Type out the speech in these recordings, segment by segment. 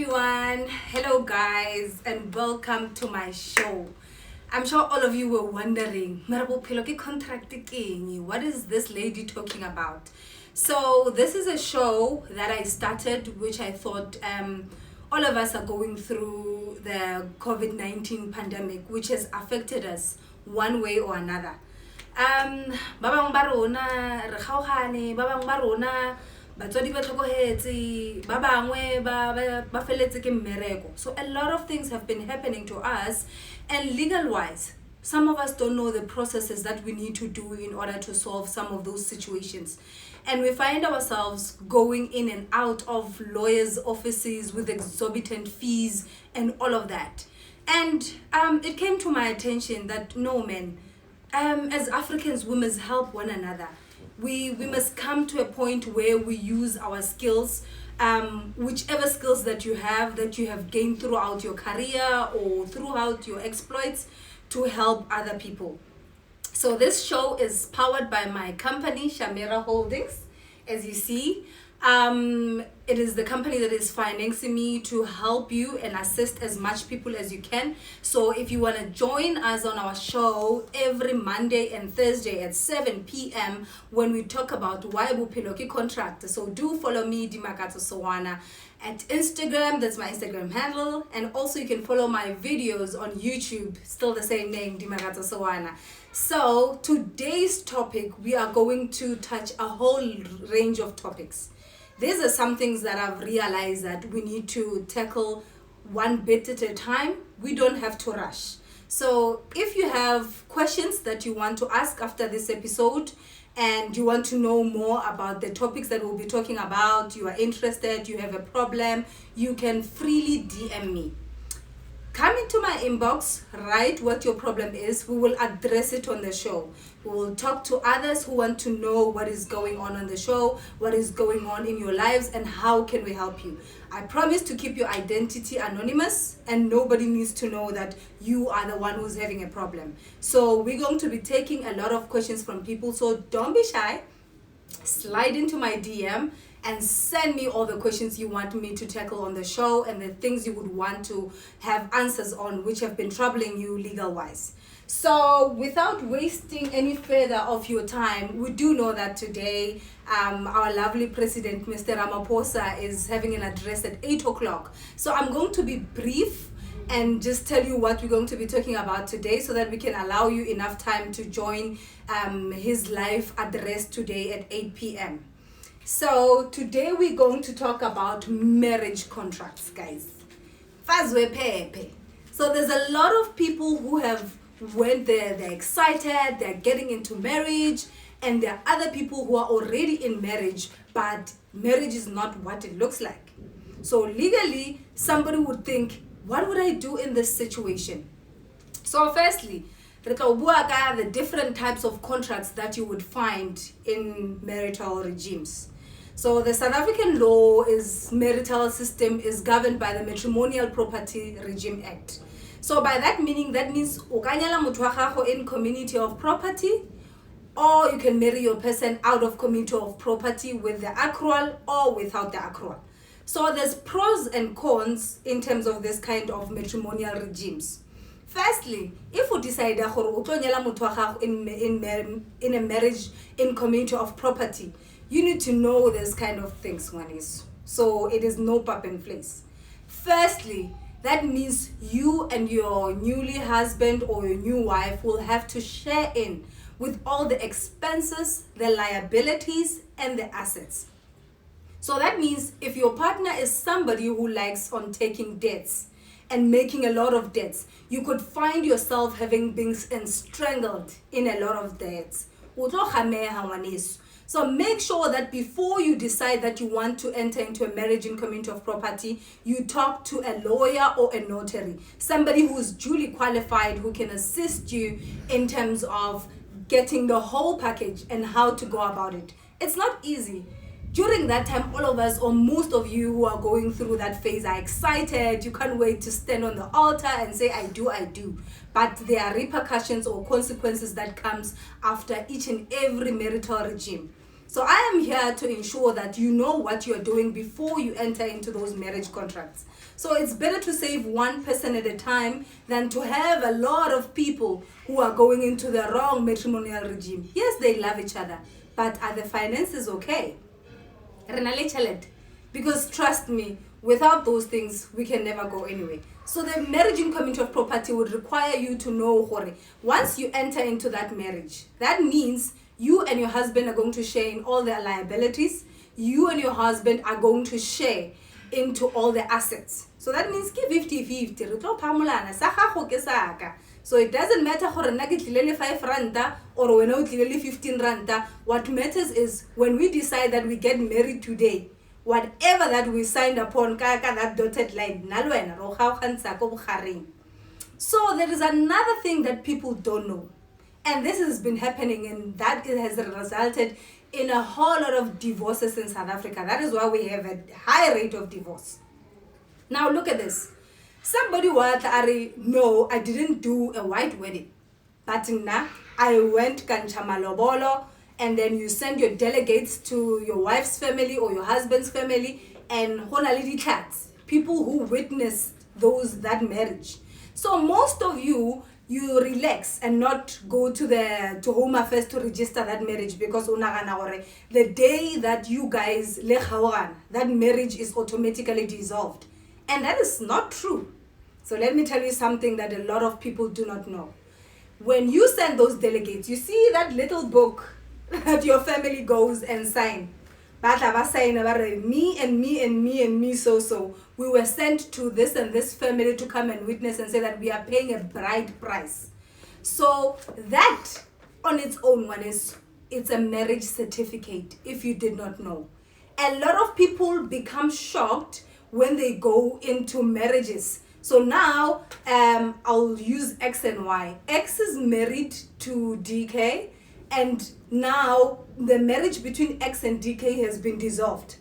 Everyone, hello guys, and welcome to my show. I'm sure all of you were wondering, what is this lady talking about? So this is a show that I started, which I thought all of us are going through the COVID-19 pandemic, which has affected us one way or another. Ba bang ba rona re kgaogane, ba bang ba rona batswadi ba tlhokogetse, ba bangwe ba feletse ke mmereko. So a lot of things have been happening to us, and legal wise some of us don't know the processes that we need to do in order to solve some of those situations, and we find ourselves going in and out of lawyers' offices with exorbitant fees and all of that. And it came to my attention that no, man, as Africans, we must help one another. We must come to a point where we use our skills, whichever skills that you have gained throughout your career or throughout your exploits, to help other people. So this show is powered by my company, Shamira Holdings. As you see, it is the company that is financing me to help you and assist as much people as you can. So if you want to join us on our show every Monday and Thursday at 7 p.m. when we talk about why bophelo ke contract, so do follow me, Dimakatso Sowana, at Instagram. That's my Instagram handle, and also you can follow my videos on YouTube, still the same name, Dimakatso Sowana. So today's topic, we are going to touch a whole range of topics. These are some things that I've realized that we need to tackle one bit at a time. We don't have to rush. So if you have questions that you want to ask after this episode, and you want to know more about the topics that we'll be talking about, you are interested, you have a problem, you can freely DM me. Come into my inbox, write what your problem is. We will address it on the show. We will talk to others who want to know what is going on the show, what is going on in your lives, and how can we help you. I promise to keep your identity anonymous, and nobody needs to know that you are the one who's having a problem. So we're going to be taking a lot of questions from people, so don't be shy. Slide into my DM and send me all the questions you want me to tackle on the show, and the things you would want to have answers on, which have been troubling you legal wise. So without wasting any further of your time, we do know that today our lovely president, Mr. Ramaphosa, is having an address at 8 o'clock. So I'm going to be brief and just tell you what we're going to be talking about today, so that we can allow you enough time to join his live address today at 8 p.m. So today we're going to talk about marriage contracts, guys. Fazwe pepe. So there's a lot of people who have went there, they're excited, they're getting into marriage, and there are other people who are already in marriage, but marriage is not what it looks like. So legally, somebody would think, what would I do in this situation? So firstly, the different types of contracts that you would find in marital regimes. So the South African law marital system is governed by the Matrimonial Property Regime Act. So by that meaning, that means in community of property, or you can marry your person out of community of property with the accrual or without the accrual. So there's pros and cons in terms of this kind of matrimonial regimes. Firstly, if you decide in a marriage in community of property, you need to know this kind of things, one is. So it is no pap in place. Firstly, that means you and your newly husband or your new wife will have to share in with all the expenses, the liabilities, and the assets. So that means if your partner is somebody who likes on taking debts and making a lot of debts, you could find yourself having been strangled in a lot of debts. So make sure that before you decide that you want to enter into a marriage in community of property, you talk to a lawyer or a notary, somebody who is duly qualified, who can assist you in terms of getting the whole package and how to go about it. It's not easy. During that time, all of us, or most of you who are going through that phase, are excited. You can't wait to stand on the altar and say, I do. But there are repercussions or consequences that comes after each and every marital regime. So I am here to ensure that you know what you are doing before you enter into those marriage contracts. So it's better to save one person at a time than to have a lot of people who are going into the wrong matrimonial regime. Yes, they love each other, but are the finances okay? Because trust me, without those things, we can never go anywhere. So the marriaging community of property would require you to know, once you enter into that marriage, that means you and your husband are going to share in all their liabilities. You and your husband are going to share into all the assets. So that means 50-50. So it doesn't matter gore nna ke tlile 5 ranta or wena o tlile 15 ranta. What matters is when we decide that we get married today, whatever that we signed upon ka that dotted line, so there is another thing that people don't know, and this has been happening, and that it has resulted in a whole lot of divorces in South Africa. That is why we have a high rate of divorce. Now look at this. Somebody no, I didn't do a white wedding, but now I went kanchamalobolo, and then you send your delegates to your wife's family or your husband's family, and people who witnessed that marriage. So most of you relax and not go to Home Affairs to register that marriage, because the day that you guys that marriage is automatically dissolved. And that is not true. So let me tell you something that a lot of people do not know. When you send those delegates, you see that little book that your family goes and sign. Me and me and me and me, so we were sent to this and this family to come and witness and say that we are paying a bride price. So that on its own it's a marriage certificate, if you did not know. A lot of people become shocked when they go into marriages. So now I'll use X and Y. X is married to DK, and now the marriage between X and DK has been dissolved.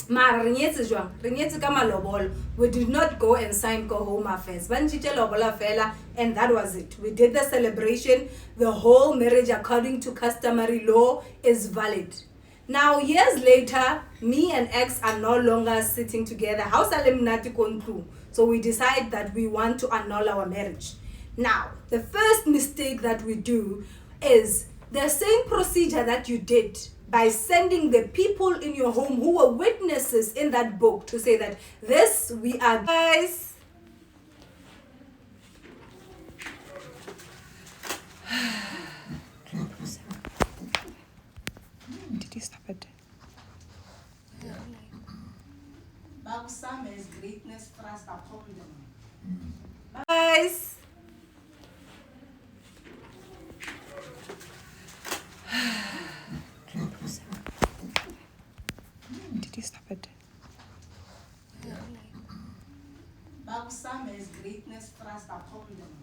We did not go and sign Home Affairs, and that was it. We did the celebration. The whole marriage, according to customary law, is valid. Now, years later, me and X are no longer sitting together. So we decide that we want to annul our marriage. Now, the first mistake that we do is the same procedure that you did by sending the people in your home who were witnesses in that book to say that this, we are guys. Did you stop it? Some is greatness thrust upon them. Guys. Did you stop it? Some is greatness thrust upon them.